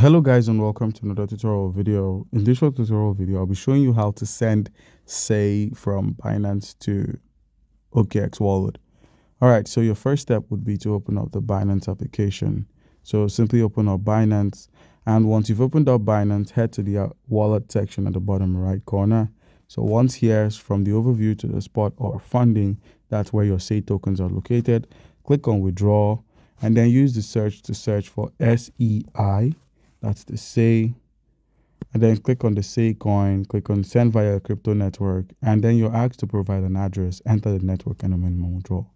Hello guys, and welcome to another tutorial video. In this short tutorial video, I'll be showing you how to send SEI from Binance to OKX Wallet. All right, so your first step would be to open up the Binance application. So simply open up Binance, and once you've opened up Binance, head to the wallet section at the bottom right corner. So once here, from the overview to the spot or funding, that's where your SEI tokens are located. Click on withdraw, and then use the search to search for SEI. That's the SEI, and then click on the SEI coin, click on send via a crypto network, and then you're asked to provide an address, enter the network and a minimum withdrawal.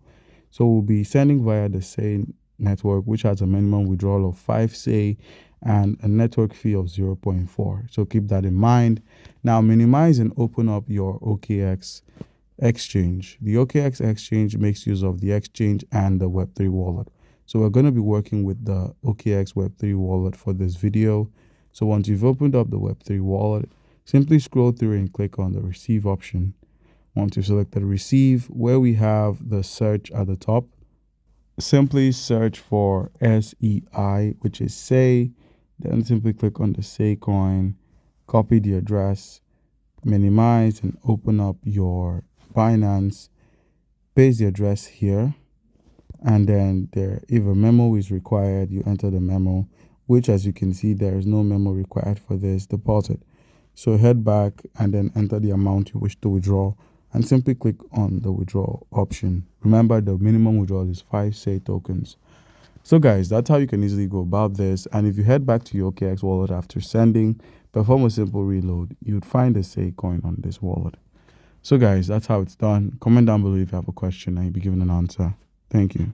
So we'll be sending via the SEI network, which has a minimum withdrawal of 5 SEI and a network fee of 0.4. So keep that in mind. Now minimize and open up your OKX exchange. The OKX exchange makes use of the exchange and the Web3 wallet. So we're going to be working with the OKX Web3 wallet for this video. So once you've opened up the Web3 wallet, simply scroll through and click on the receive option. Once you select the receive, where we have the search at the top, simply search for SEI, which is SEI. Then simply click on the SEI coin, copy the address, minimize and open up your Binance, paste the address here. And then if a memo is required, you enter the memo, which as you can see, there is no memo required for this deposit. So head back and then enter the amount you wish to withdraw and simply click on the withdraw option. Remember, the minimum withdrawal is 5 SEI tokens. So guys, that's how you can easily go about this. And if you head back to your OKX wallet after sending, perform a simple reload, you'd find the SEI coin on this wallet. So guys, that's how it's done. Comment down below if you have a question and you'll be given an answer. Thank you.